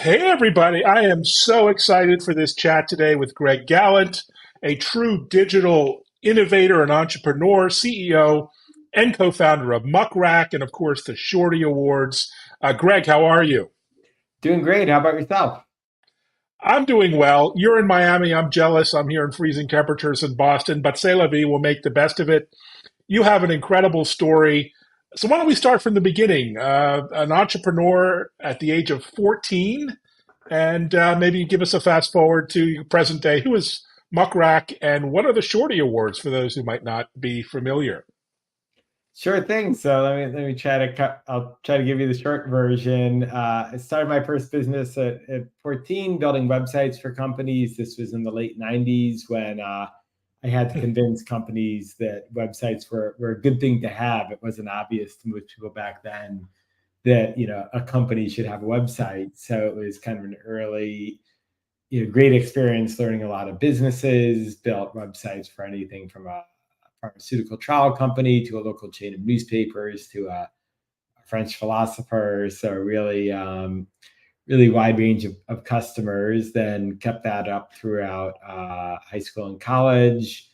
Hey, everybody. I am so excited for this chat today with Greg Gallant, a true digital innovator and entrepreneur, CEO, and co founder of Muck Rack, and of course, the Shorty Awards. Greg, how are you? Doing great. How about yourself? I'm doing well. You're in Miami. I'm jealous. I'm here in freezing temperatures in Boston, but c'est la vie. We'll make the best of it. You have an incredible story. So, why don't we start from the beginning? An entrepreneur at the age of 14, and maybe give us a fast forward to your present day. Who is Muck Rack, and what are the Shorty Awards for those who might not be familiar? Sure thing. So let me try to cut. I'll try to give you the short version. I started my first business at 14, building websites for companies. This was in the late 90s when I had to convince companies that websites were a good thing to have. It wasn't obvious to most people back then that a company should have a website. So it was kind of an early, great experience learning a lot of businesses. Built websites for anything from a pharmaceutical trial company to a local chain of newspapers to a French philosopher. So really, really wide range of customers. Then kept that up throughout high school and college.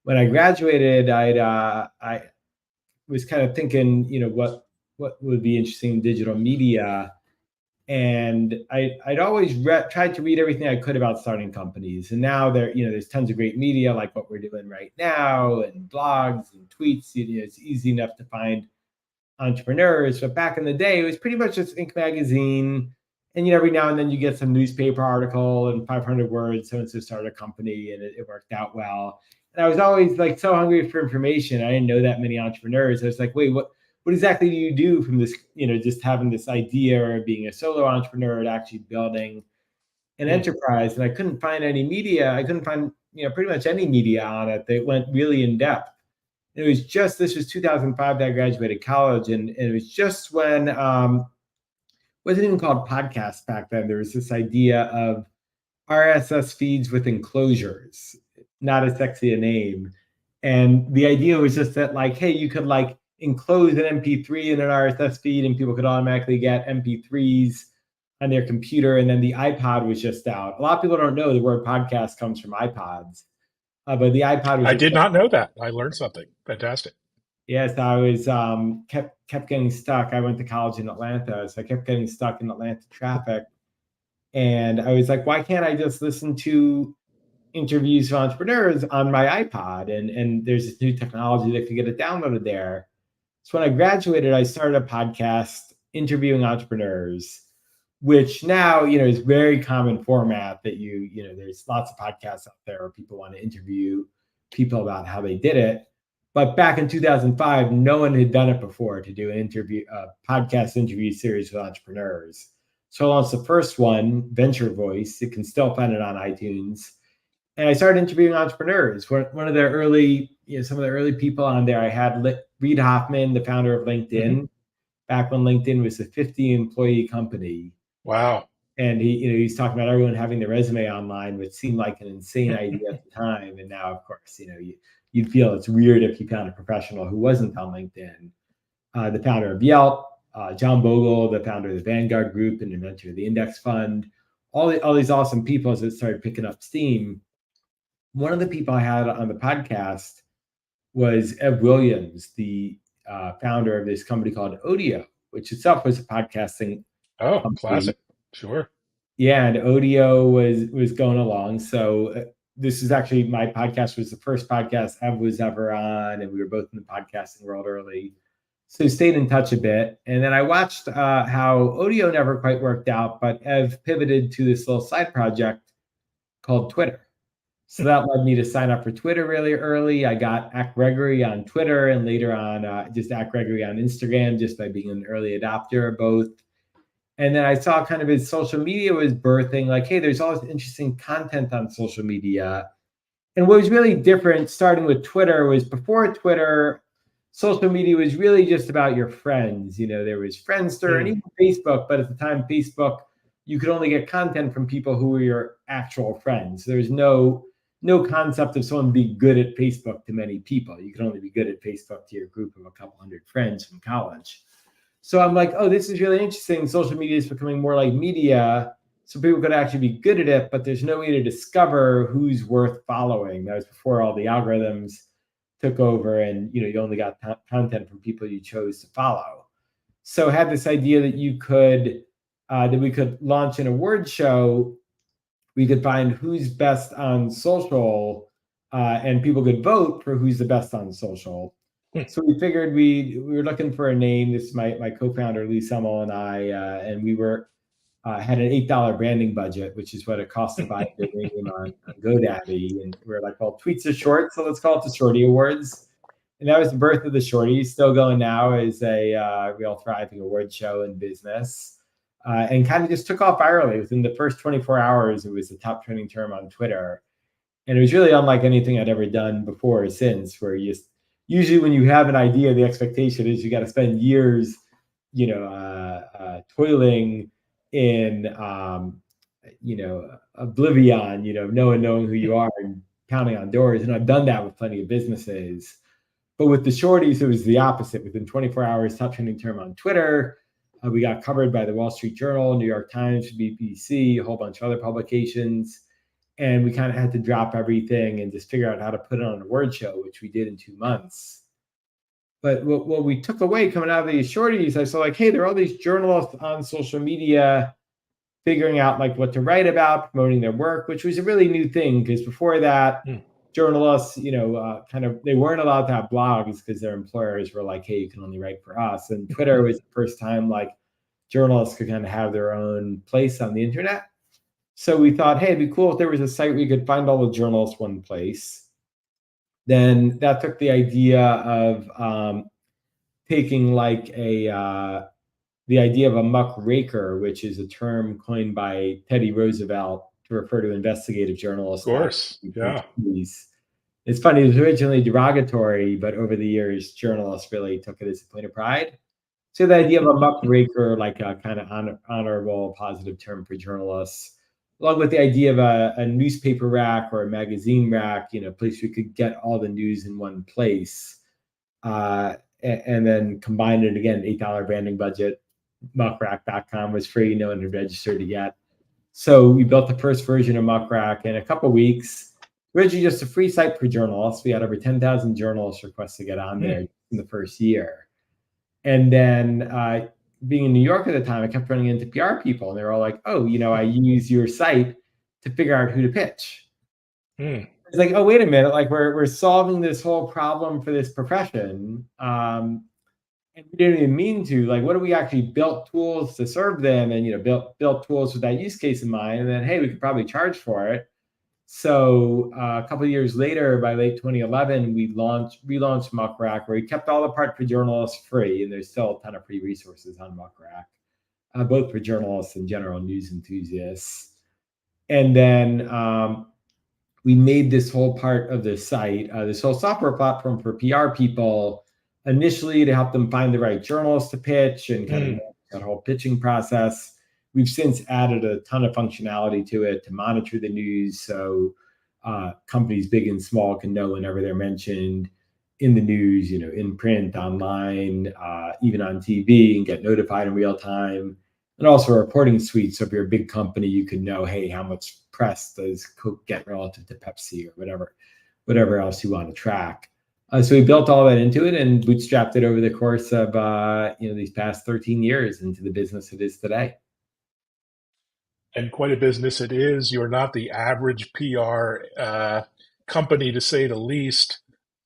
When I graduated, I was kind of thinking, what would be interesting in digital media. And I'd always tried to read everything I could about starting companies. And now there's tons of great media like what we're doing right now, and blogs and tweets. It's easy enough to find entrepreneurs. But back in the day, it was pretty much just Inc. magazine. And every now and then you get some newspaper article and 500 words. So and so started a company, and it worked out well. And I was always like so hungry for information. I didn't know that many entrepreneurs. I was like, wait, what exactly do you do from this, just having this idea or being a solo entrepreneur to actually building an Hmm. enterprise? And I couldn't find any media. I couldn't find, pretty much any media on it that went really in depth. This was 2005 that I graduated college. And it was just when, wasn't even called podcast back then. There was this idea of RSS feeds with enclosures, not as sexy a name. And the idea was just that, like, hey, you could like enclose an MP3 in an RSS feed, and people could automatically get MP3s on their computer. And then the iPod was just out. A lot of people don't know the word podcast comes from iPods, but the iPod was I just did not know that. I learned something. Fantastic. yes. I was kept getting stuck. I went to college in Atlanta, so I kept getting stuck in Atlanta traffic. And I was like, why can't I just listen to interviews of entrepreneurs on my iPod? And there's this new technology that could get it downloaded there. So when I graduated, I started a podcast interviewing entrepreneurs, which now, is very common format that there's lots of podcasts out there where people want to interview people about how they did it. But back in 2005, no one had done it before to do a podcast interview series with entrepreneurs. So I launched the first one, Venture Voice. You can still find it on iTunes. And I started interviewing entrepreneurs. One of the early, some of the early people on there, I had Reid Hoffman, the founder of Hmm. LinkedIn, back when LinkedIn was a 50 employee company. Wow. And he's talking about everyone having their resume online, which seemed like an insane idea at the time. And now, of course, you'd feel it's weird if you found a professional who wasn't on LinkedIn. The founder of Yelp, John Bogle, the founder of the Vanguard Group and inventor of the Index Fund, all these awesome people as it started picking up steam. One of the people I had on the podcast was Ev Williams, the founder of this company called Odeo, which itself was a podcasting Oh, company. classic. Sure. Yeah, and Odeo was going along. So this is actually my podcast was the first podcast Ev was ever on, and we were both in the podcasting world early. So stayed in touch a bit, and then I watched how Odeo never quite worked out, but Ev pivoted to this little side project called Twitter. So that led me to sign up for Twitter really early. I got @Gregory on Twitter, and later on just @Gregory on Instagram, just by being an early adopter of both. And then I saw kind of his social media was birthing, like, hey, there's all this interesting content on social media. And what was really different, starting with Twitter, was before Twitter, social media was really just about your friends. There was Friendster and Hmm. even Facebook, but at the time, Facebook, you could only get content from people who were your actual friends. There was no concept of someone being good at Facebook to many people. You could only be good at Facebook to your group of a couple hundred friends from college. So I'm like, oh, this is really interesting. Social media is becoming more like media. so people could actually be good at it, but there's no way to discover who's worth following. That was before all the algorithms took over, and you only got content from people you chose to follow. So I had this idea that we could launch an award show. We could find who's best on social, and people could vote for who's the best on social. So we figured we were looking for a name. This is my co-founder Lee Summel and I, and we had an $8 branding budget, which is what it costs to buy a name on GoDaddy. And we were like, well, tweets are short, so let's call it the Shorty Awards. And that was the birth of the Shorty. Still going now as a real thriving award show in business, and kind of just took off virally. Within the first 24 hours, it was the top trending term on Twitter. And it was really unlike anything I'd ever done before or since, where usually when you have an idea, the expectation is you got to spend years, toiling in, oblivion, no one knowing who you are and pounding on doors. And I've done that with plenty of businesses. But with the Shorties, it was the opposite. Within 24 hours, top trending term on Twitter. We got covered by the Wall Street Journal, New York Times, BBC, a whole bunch of other publications. And we kind of had to drop everything and just figure out how to put it on a word show, which we did in 2 months. But what we took away coming out of these Shorties, I saw hey, there are all these journalists on social media figuring out what to write about, promoting their work, which was a really new thing, because before that, journalists, they weren't allowed to have blogs because their employers were like, hey, you can only write for us. And Twitter was the first time journalists could kind of have their own place on the internet. So we thought, hey, it'd be cool if there was a site where you could find all the journalists one place. Then that took the idea of taking the idea of a muck raker, which is a term coined by Teddy Roosevelt to refer to investigative journalists. Of course, yeah. It's funny, it was originally derogatory, but over the years, journalists really took it as a point of pride. So the idea of a muck raker, a kind of honorable, positive term for journalists, along with the idea of a newspaper rack or a magazine rack, a place where you could get all the news in one place, and then combine it again, $8 branding budget. Muckrack.com was free, no one had registered it yet. So we built the first version of Muck Rack in a couple of weeks. Originally just a free site for journalists. We had over 10,000 journalists request to get on there in the first year. And then being in New York at the time, I kept running into PR people, and they were all like, oh, I use your site to figure out who to pitch. It's like, oh, wait a minute, we're solving this whole problem for this profession. And we didn't even mean to. What if we actually built tools to serve them, and built tools with that use case in mind, and then hey, we could probably charge for it. So a couple of years later, by late 2011, we relaunched Muck Rack, where we kept all the part for journalists free, and there's still a ton of free resources on Muck Rack, both for journalists and general news enthusiasts. And then we made this whole part of the site, this whole software platform for PR people, initially to help them find the right journalists to pitch and kind of that whole pitching process. We've since added a ton of functionality to it to monitor the news, so companies big and small can know whenever they're mentioned in the news, in print, online, even on TV, and get notified in real time. And also a reporting suite, so if you're a big company, you can know, hey, how much press does Coke get relative to Pepsi or whatever else you want to track. So we built all that into it and bootstrapped it over the course of these past 13 years into the business it is today. And quite a business it is. You're not the average PR company, to say the least.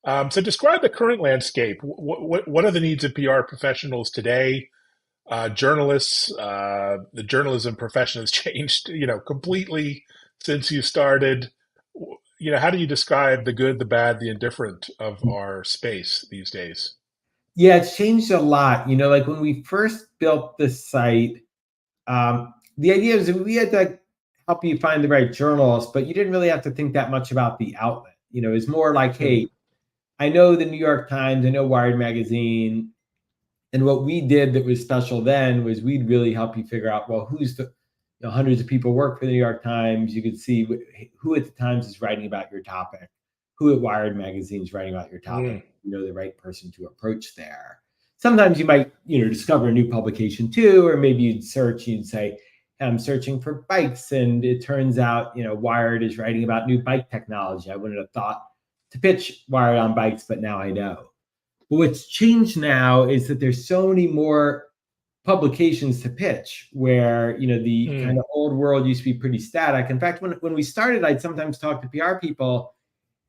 So describe the current landscape. What are the needs of PR professionals today? Journalists, the journalism profession has changed, completely since you started. How do you describe the good, the bad, the indifferent of our space these days? Yeah, it's changed a lot. When we first built the site, the idea is that we had to help you find the right journalists, but you didn't really have to think that much about the outlet. It's more like, hey, I know the New York Times, I know Wired Magazine. And what we did that was special then was we'd really help you figure out, well, who's the hundreds of people work for the New York Times. You could see who at the Times is writing about your topic, who at Wired Magazine is writing about your topic. The right person to approach there. Sometimes you might, discover a new publication too, or maybe you'd search, you'd say, I'm searching for bikes, and it turns out, Wired is writing about new bike technology. I wouldn't have thought to pitch Wired on bikes, but now I know. But what's changed now is that there's so many more publications to pitch, where the kind of old world used to be pretty static. In fact, when we started, I'd sometimes talk to PR people,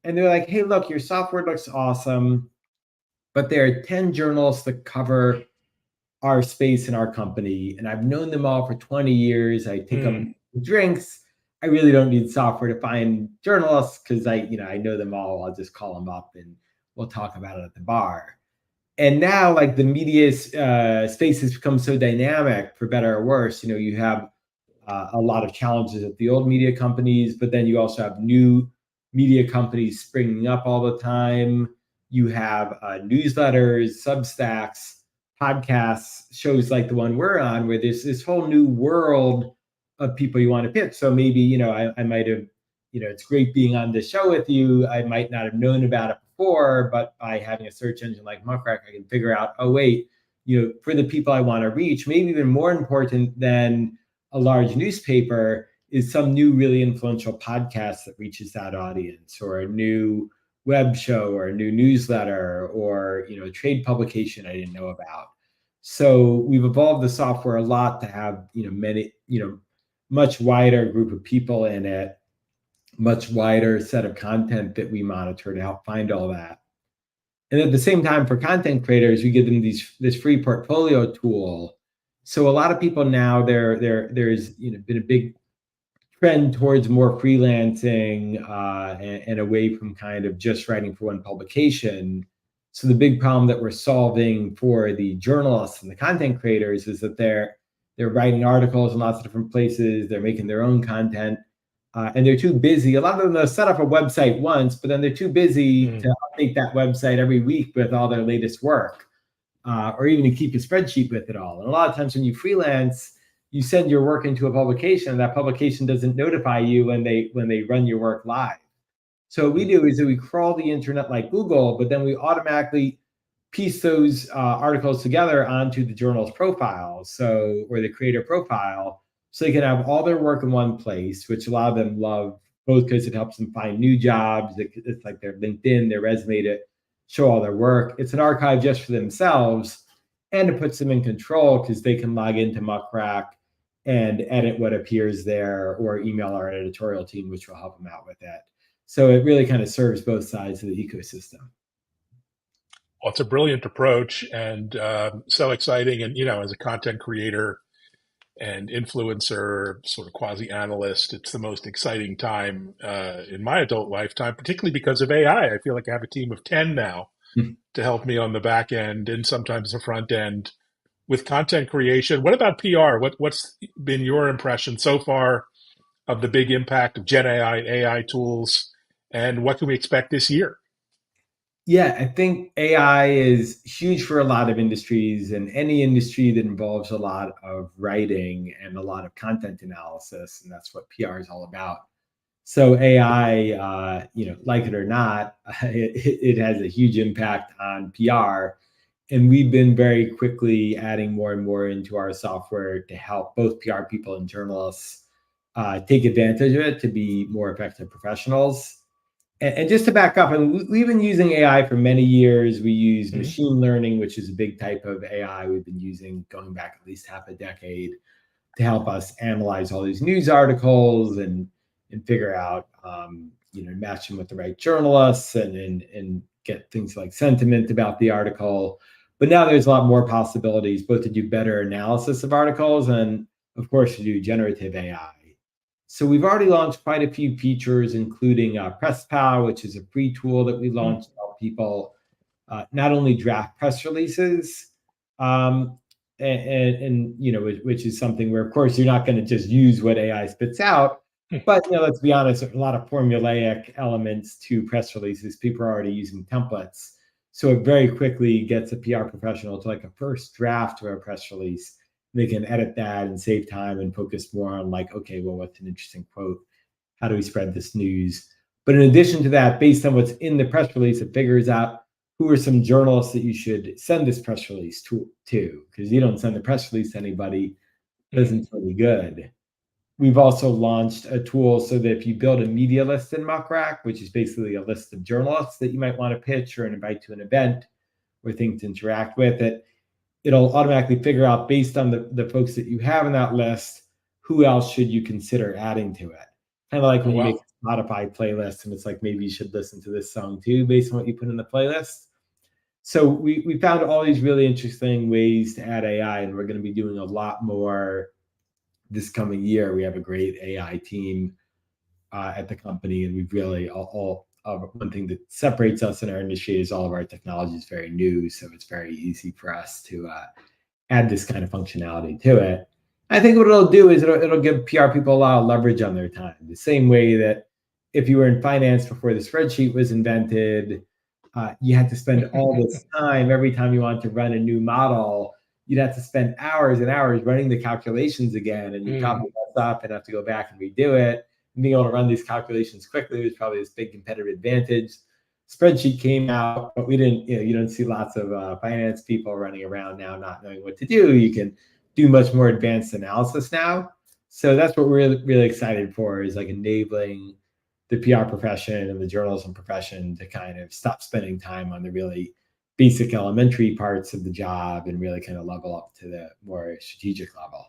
and they're like, hey, look, your software looks awesome, but there are 10 journalists that cover our space in our company, and I've known them all for 20 years. I take them drinks. I really don't need software to find journalists, because I know them all. I'll just call them up and we'll talk about it at the bar. And now, like, the media space has become so dynamic, for better or worse. You have a lot of challenges at the old media companies, but then you also have new media companies springing up all the time. You have newsletters, Substacks, podcasts, shows like the one we're on, where there's this whole new world of people you want to pitch. So maybe, I might have, it's great being on the show with you. I might not have known about it before, but by having a search engine like Muck Rack, I can figure out, oh, wait, for the people I want to reach, maybe even more important than a large newspaper is some new really influential podcast that reaches that audience, or a new web show, or a new newsletter, or a trade publication I didn't know about. So we've evolved the software a lot to have many much wider group of people in it, much wider set of content that we monitor to help find all that. And at the same time, for content creators, we give them this free portfolio tool. So a lot of people now, there's been a big trend towards more freelancing and away from kind of just writing for one publication. So the big problem that we're solving for the journalists and the content creators is that they're writing articles in lots of different places. They're making their own content, and they're too busy. A lot of them, they'll set up a website once, but then they're too busy to update that website every week with all their latest work, or even to keep a spreadsheet with it all. And a lot of times when you freelance, you send your work into a publication, and that publication doesn't notify you when they run your work live. So what we do is that we crawl the internet like Google, but then we automatically piece those articles together onto the journal's profile, or the creator profile, so they can have all their work in one place, which a lot of them love, both because it helps them find new jobs. It's like their LinkedIn, their resume, to show all their work. It's an archive just for themselves, and it puts them in control because they can log into Muck Rack and edit what appears there, or email our editorial team, which will help them out with that. So it really kind of serves both sides of the ecosystem. Well, it's a brilliant approach, and so exciting. And, as a content creator and influencer, sort of quasi-analyst, it's the most exciting time in my adult lifetime, particularly because of AI. I feel like I have a team of 10 now to help me on the back end and sometimes the front end with content creation. What about PR? What's been your impression so far of the big impact of Gen AI tools, and what can we expect this year? Yeah, I think AI is huge for a lot of industries, and any industry that involves a lot of writing and a lot of content analysis, and that's what PR is all about. So AI, like it or not, it has a huge impact on PR. And we've been very quickly adding more and more into our software to help both PR people and journalists take advantage of it to be more effective professionals. And just to back up, and we've been using AI for many years. We use machine learning, which is a big type of AI we've been using going back at least half a decade, to help us analyze all these news articles and figure out, match them with the right journalists and get things like sentiment about the article. But now there's a lot more possibilities, both to do better analysis of articles and, of course, to do generative AI. So we've already launched quite a few features, including PressPal, which is a free tool that we launched to help people not only draft press releases, which is something where, of course, you're not going to just use what AI spits out. But let's be honest, a lot of formulaic elements to press releases. People are already using templates. So it very quickly gets a PR professional to like a first draft of a press release. They can edit that and save time and focus more on like, okay, well, what's an interesting quote? How do we spread this news? But in addition to that, based on what's in the press release, it figures out who are some journalists that you should send this press release to, because you don't send the press release to anybody, it doesn't feel any good. We've also launched a tool so that if you build a media list in Muck Rack, which is basically a list of journalists that you might want to pitch or invite to an event where things interact with it, it'll automatically figure out based on the folks that you have in that list, who else should you consider adding to it. Kind of like Oh, when you make wow. a Spotify playlist and it's like, maybe you should listen to this song too, based on what you put in the playlist. So we found all these really interesting ways to add AI, and we're going to be doing a lot more this coming year. We have a great AI team at the company, and we've really one thing that separates us in our industry is all of our technology is very new, so it's very easy for us to add this kind of functionality to it. I think what it'll do is it'll give PR people a lot of leverage on their time, the same way that if you were in finance before the spreadsheet was invented, you had to spend all this time every time you wanted to run a new model. You'd have to spend hours and hours running the calculations again, and you'd probably mess up and have to go back and redo it. And being able to run these calculations quickly was probably this big competitive advantage. Spreadsheet came out, but we didn't, you don't see lots of finance people running around now not knowing what to do. You can do much more advanced analysis now. So that's what we're really, really excited for, is like enabling the PR profession and the journalism profession to kind of stop spending time on the really basic elementary parts of the job and really kind of level up to the more strategic level.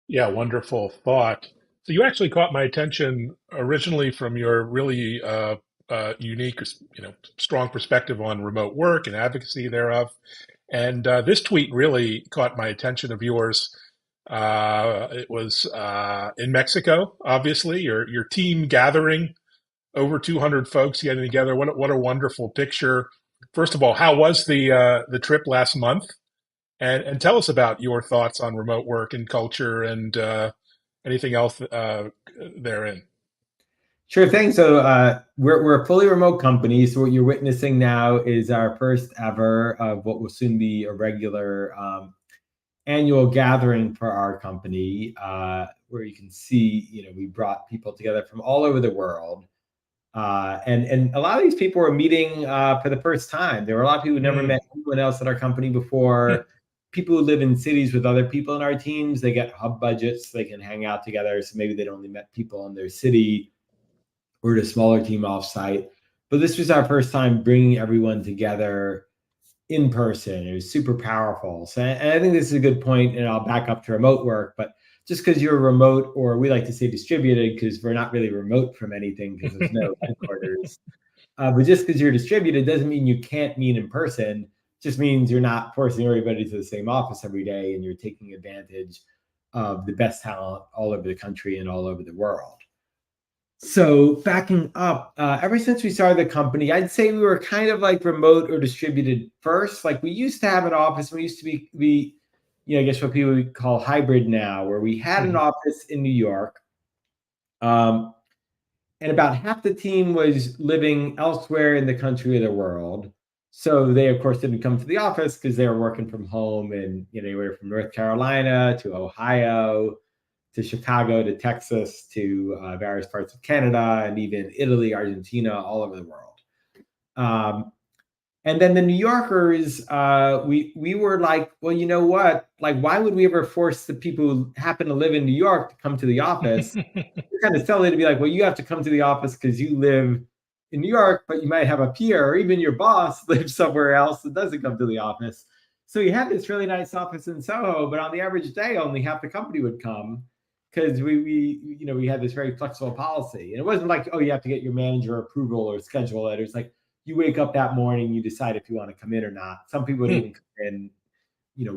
Yeah, wonderful thought. So you actually caught my attention originally from your really unique, strong perspective on remote work and advocacy thereof. And this tweet really caught my attention of yours. It was in Mexico, obviously. Your team gathering, over 200 folks getting together. What a wonderful picture. First of all, how was the trip last month? And tell us about your thoughts on remote work and culture and anything else therein. Sure thing. So we're a fully remote company. So what you're witnessing now is our first ever of what will soon be a regular annual gathering for our company, where you can see, we brought people together from all over the world. And a lot of these people were meeting for the first time. There were a lot of people who never met anyone else at our company before. People who live in cities with other people in our teams, they get hub budgets, they can hang out together. So maybe they'd only met people in their city or at a smaller team offsite. But this was our first time bringing everyone together in person. It was super powerful. So, and I think this is a good point, and I'll back up to remote work, but just because you're remote, or we like to say distributed, because we're not really remote from anything because there's no headquarters. But just because you're distributed doesn't mean you can't meet in person. It just means you're not forcing everybody to the same office every day, and you're taking advantage of the best talent all over the country and all over the world. So backing up, ever since we started the company, I'd say we were kind of like remote or distributed first. Like we used to have an office. We used to be, I guess what people would call hybrid now, where we had an office in New York, and about half the team was living elsewhere in the country or the world. So they, of course, didn't come to the office because they were working from home, and anywhere from North Carolina to Ohio to Chicago to Texas to various parts of Canada and even Italy, Argentina, all over the world. And then the New Yorkers, we were like, well, you know what? Like, why would we ever force the people who happen to live in New York to come to the office? It's kind of silly to be like, well, you have to come to the office because you live in New York, but you might have a peer or even your boss lives somewhere else that doesn't come to the office. So you had this really nice office in Soho, but on the average day, only half the company would come because we had this very flexible policy. And it wasn't like, oh, you have to get your manager approval or schedule it. It was like, you wake up that morning, you decide if you want to come in or not. Some people would even come in,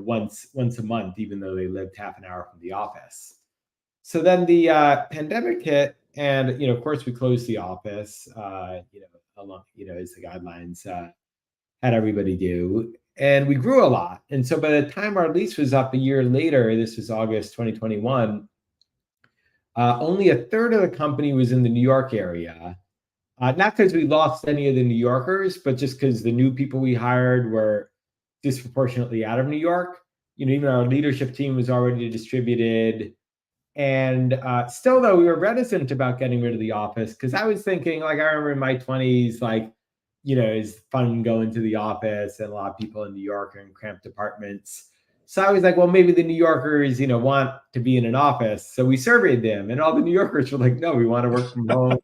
once a month, even though they lived half an hour from the office. So then the pandemic hit, and of course we closed the office. As the guidelines had everybody do, and we grew a lot. And so by the time our lease was up a year later, this was August 2021, only a third of the company was in the New York area. Not because we lost any of the New Yorkers, but just because the new people we hired were disproportionately out of New York. Even our leadership team was already distributed. And still, though, we were reticent about getting rid of the office because I was thinking, like, I remember in my 20s, like, it's fun going to the office, and a lot of people in New York are in cramped apartments. So I was like, well, maybe the New Yorkers, want to be in an office. So we surveyed them, and all the New Yorkers were like, no, we want to work from home.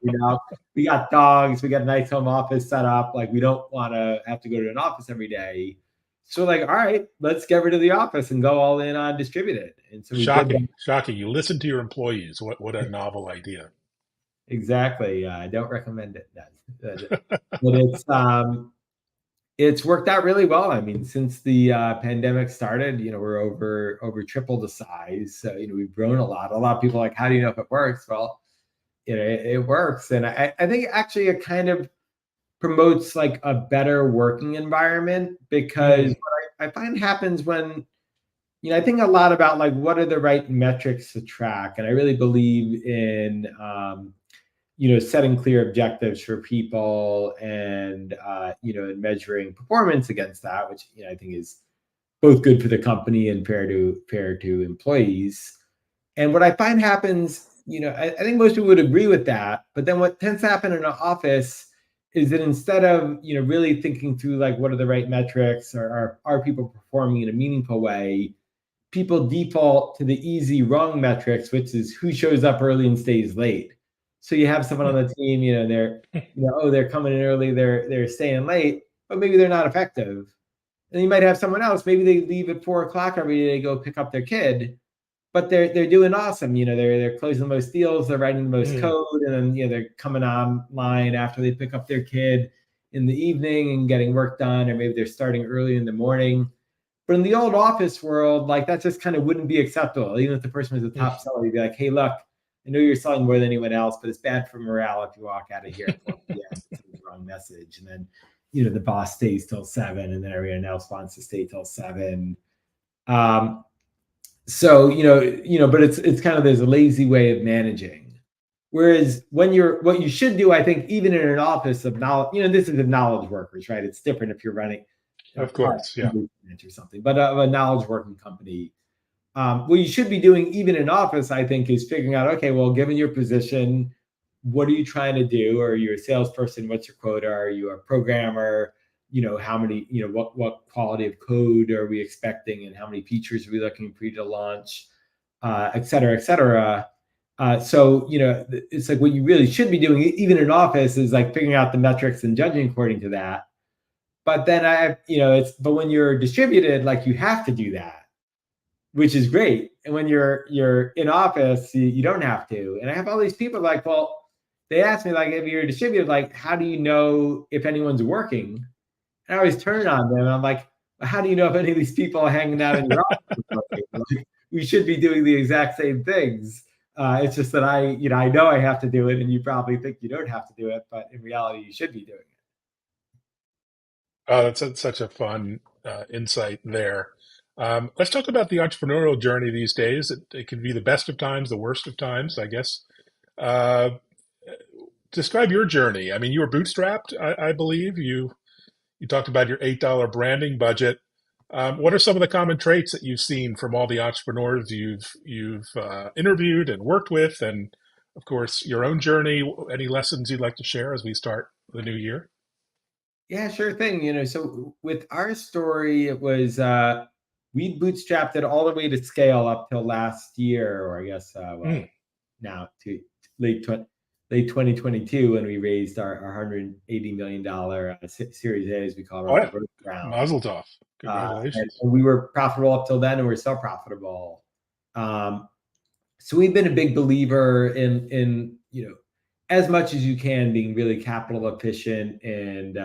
We got dogs, we got a nice home office set up. Like, we don't want to have to go to an office every day. So like, all right, let's get rid of the office and go all in on distributed. And so we did that. Shocking. You listen to your employees. What a novel idea. Exactly. I don't recommend it. But it's worked out really well. I mean, since the pandemic started, we're over triple the size. So, we've grown a lot. A lot of people are like, how do you know if it works? Well, it works. And I think actually it kind of promotes like a better working environment, because what I find happens when, I think a lot about like, what are the right metrics to track? And I really believe in, setting clear objectives for people, and and measuring performance against that, which I think is both good for the company and fair to employees. And what I find happens, I think most people would agree with that. But then what tends to happen in an office is that instead of really thinking through like, what are the right metrics, or are people performing in a meaningful way, people default to the easy wrong metrics, which is who shows up early and stays late. So you have someone on the team, they're coming in early, they're staying late, but maybe they're not effective. And you might have someone else, maybe they leave at 4 o'clock every day to go pick up their kid, but they're doing awesome. They're closing the most deals, they're writing the most code, and then they're coming online after they pick up their kid in the evening and getting work done, or maybe they're starting early in the morning. But in the old office world, like, that just kind of wouldn't be acceptable. Even if the person was a top seller, you'd be like, hey, look, I know you're selling more than anyone else, but it's bad for morale if you walk out of here at 4 p.m. It's the wrong message. And then, the boss stays till 7, and then everyone else wants to stay till 7. So, but it's kind of, there's a lazy way of managing. Whereas what you should do, I think, even in an office of knowledge, this is of knowledge workers, right? It's different if you're running, of course, yeah, or something, but of a knowledge working company. What you should be doing, even in office, I think, is figuring out, okay, well, given your position, what are you trying to do? Are you a salesperson? What's your quota? Are you a programmer? How many, what quality of code are we expecting, and how many features are we looking for you to launch, et cetera, et cetera. So, it's like, what you really should be doing, even in office, is like figuring out the metrics and judging according to that. But then but when you're distributed, like, you have to do that, which is great. And when you're in office, you don't have to. And I have all these people like, well, they ask me, like, if you're distributed, like, how do you know if anyone's working? And I always turn on them, and I'm like, well, how do you know if any of these people are hanging out in your office are working? Like, we should be doing the exact same things. It's just that I know I have to do it, and you probably think you don't have to do it, but in reality, you should be doing it. Oh, that's such a fun insight there. Let's talk about the entrepreneurial journey these days. It can be the best of times, the worst of times, I guess. Uh, Describe your journey. I mean, you were bootstrapped, I believe. You talked about your $8 branding budget. What are some of the common traits that you've seen from all the entrepreneurs you've interviewed and worked with, and of course your own journey? Any lessons you'd like to share as we start the new year? Yeah, sure thing. So with our story, it was we bootstrapped it all the way to scale up till last year, or I guess now to late 2022, when we raised our $180 million Series A, as we call it, Oh, yeah. growth round. Mazel tov. Congratulations. And we were profitable up till then, and we're still profitable. So we've been a big believer in as much as you can, being really capital efficient and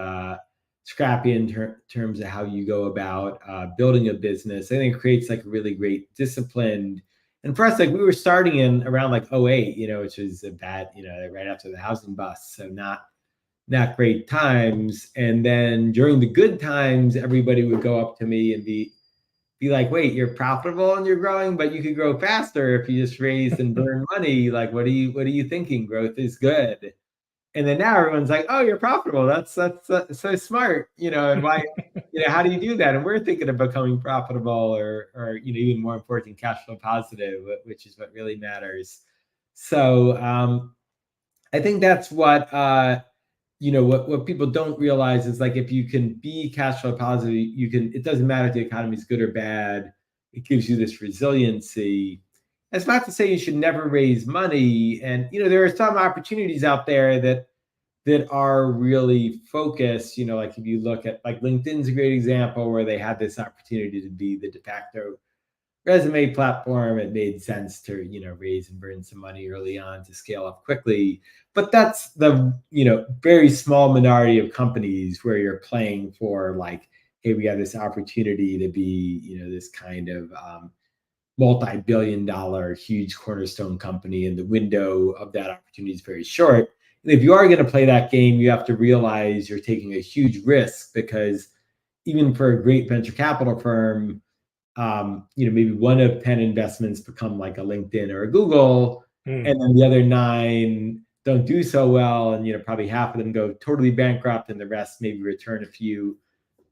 scrappy in terms of how you go about building a business. I think it creates like a really great discipline. And for us, like, we were starting in around like 2008, which was a bad, right after the housing bust. So not great times. And then during the good times, everybody would go up to me and be like, wait, you're profitable and you're growing, but you could grow faster if you just raised and burned money. Like, what are you thinking? Growth is good. And then now everyone's like, oh, you're profitable. That's so smart, and why, how do you do that? And we're thinking of becoming profitable, or even more important, cash flow positive, which is what really matters. So I think that's what, what people don't realize is, like, if you can be cash flow positive, it doesn't matter if the economy is good or bad. it gives you this resiliency. It's not to say you should never raise money. And, there are some opportunities out there that are really focused, like if you look at, like, LinkedIn's a great example where they had this opportunity to be the de facto resume platform. It made sense to, raise and burn some money early on to scale up quickly. But that's the, very small minority of companies where you're playing for, like, hey, we have this opportunity to be, this kind of multi-billion-dollar huge cornerstone company, and the window of that opportunity is very short. And if you are going to play that game, you have to realize you're taking a huge risk, because even for a great venture capital firm, maybe one of 10 investments become like a LinkedIn or a Google, and then the other 9 don't do so well, and probably half of them go totally bankrupt, and the rest maybe return a few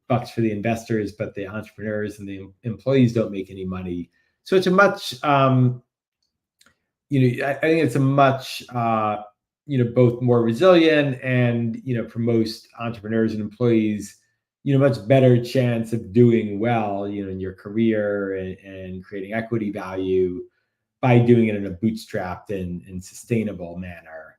bucks for the investors, but the entrepreneurs and the employees don't make any money. So it's a much, I think it's a much, both more resilient and, for most entrepreneurs and employees, much better chance of doing well, in your career and creating equity value by doing it in a bootstrapped and sustainable manner.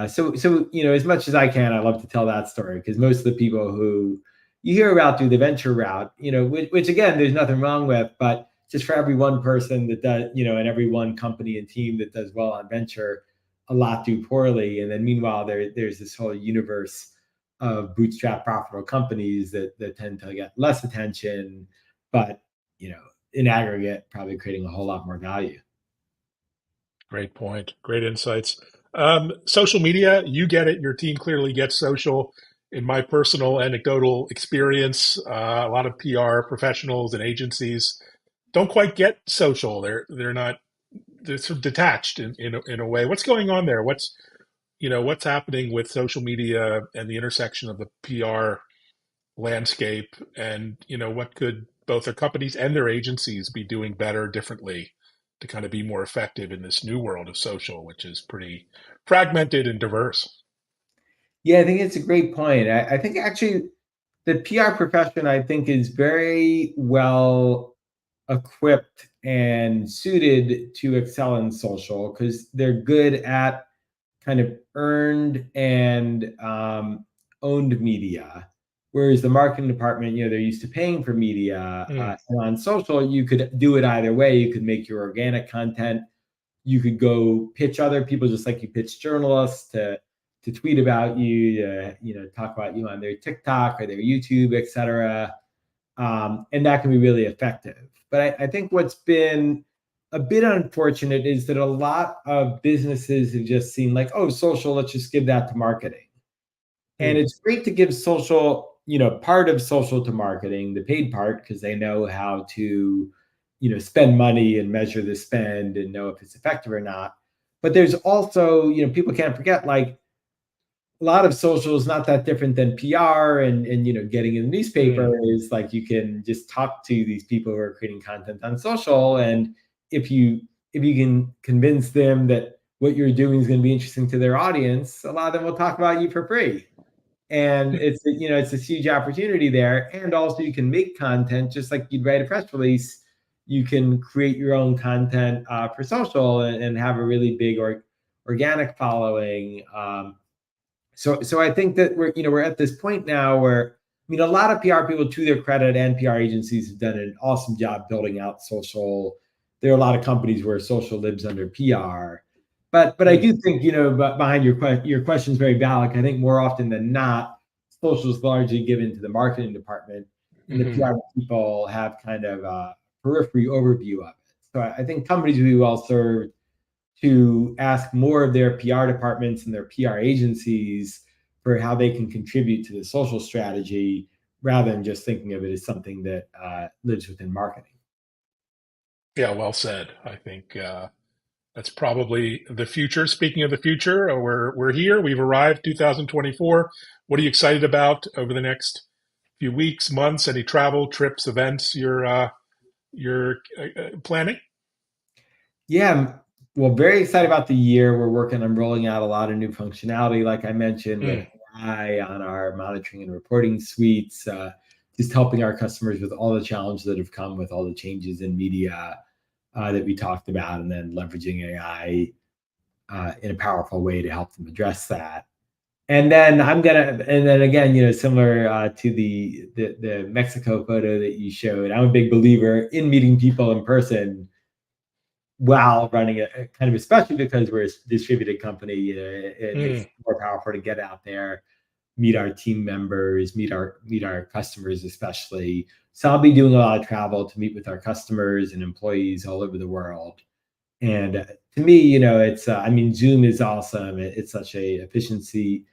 So as much as I can, I love to tell that story, because most of the people who you hear about through the venture route, which again, there's nothing wrong with, but just for every one person that does, and every one company and team that does well on venture, a lot do poorly. And then meanwhile, there's this whole universe of bootstrap profitable companies that tend to get less attention, but, in aggregate, probably creating a whole lot more value. Great point. Great insights. Social media, you get it. Your team clearly gets social. In my personal anecdotal experience, a lot of PR professionals and agencies don't quite get social. They're sort of detached in a way. What's going on there? What's happening with social media and the intersection of the PR landscape, and what could both their companies and their agencies be doing better, differently, to kind of be more effective in this new world of social, which is pretty fragmented and diverse. Yeah, I think it's a great point. I think actually the PR profession, I think, is very well equipped and suited to excel in social, because they're good at kind of earned and owned media. Whereas the marketing department, they're used to paying for media. And on social, you could do it either way. You could make your organic content. You could go pitch other people, just like you pitch journalists to tweet about you, to talk about you on their TikTok or their YouTube, et cetera. And that can be really effective. But I think what's been a bit unfortunate is that a lot of businesses have just seen, like, oh, social, let's just give that to marketing. And it's great to give social, part of social to marketing, the paid part, because they know how to, spend money and measure the spend and know if it's effective or not. But there's also, people can't forget, like, a lot of social is not that different than PR, and getting in the newspaper is like, you can just talk to these people who are creating content on social, and if you can convince them that what you're doing is going to be interesting to their audience, a lot of them will talk about you for free. And it's this huge opportunity there. And also, you can make content just like you'd write a press release. You can create your own content for social and have a really big organic following. So I think that we're at this point now where, a lot of PR people, to their credit, and PR agencies have done an awesome job building out social. There are a lot of companies where social lives under PR. But I do think, but behind your question is very valid. I think more often than not, social is largely given to the marketing department, and the PR people have kind of a periphery overview of it. So I think companies would be well served to ask more of their PR departments and their PR agencies for how they can contribute to the social strategy, rather than just thinking of it as something that lives within marketing. Yeah, well said. I think that's probably the future. Speaking of the future, we're here. We've arrived, 2024. What are you excited about over the next few weeks, months? Any travel, trips, events you're planning? Yeah, well, very excited about the year. We're working on rolling out a lot of new functionality, like I mentioned, with AI on our monitoring and reporting suites. just helping our customers with all the challenges that have come with all the changes in media that we talked about, and then leveraging AI in a powerful way to help them address that. And then again, similar to the Mexico photo that you showed, I'm a big believer in meeting people in person while running a kind of, especially because we're a distributed company, it makes it more powerful to get out there, meet our team members, meet our customers especially. So I'll be doing a lot of travel to meet with our customers and employees all over the world. And to me, it's Zoom is awesome. It's such a efficiency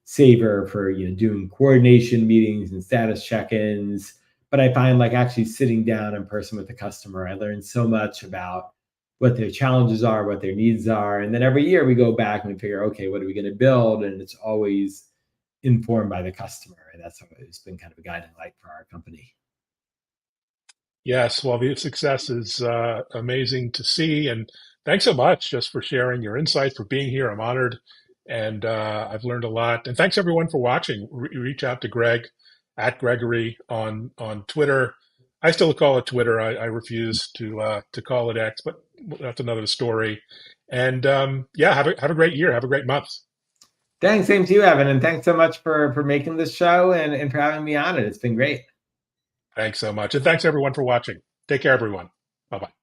saver for doing coordination meetings and status check-ins. But I find like actually sitting down in person with the customer, I learn so much about what their challenges are, what their needs are. And then every year we go back and we figure, okay, what are we going to build? And it's always informed by the customer. And that's always been kind of a guiding light for our company. Yes, well, the success is amazing to see, and thanks so much just for sharing your insights, for being here. I'm honored, and I've learned a lot. And thanks everyone for watching. Reach out to Greg at Gregory on Twitter. I still call it Twitter. I refuse to call it X, but that's another story. And yeah, have a great year. Have a great month. Thanks, same to you, Evan, and thanks so much for making this show and for having me on it. It's been great. Thanks so much, and thanks everyone for watching. Take care, everyone. Bye bye.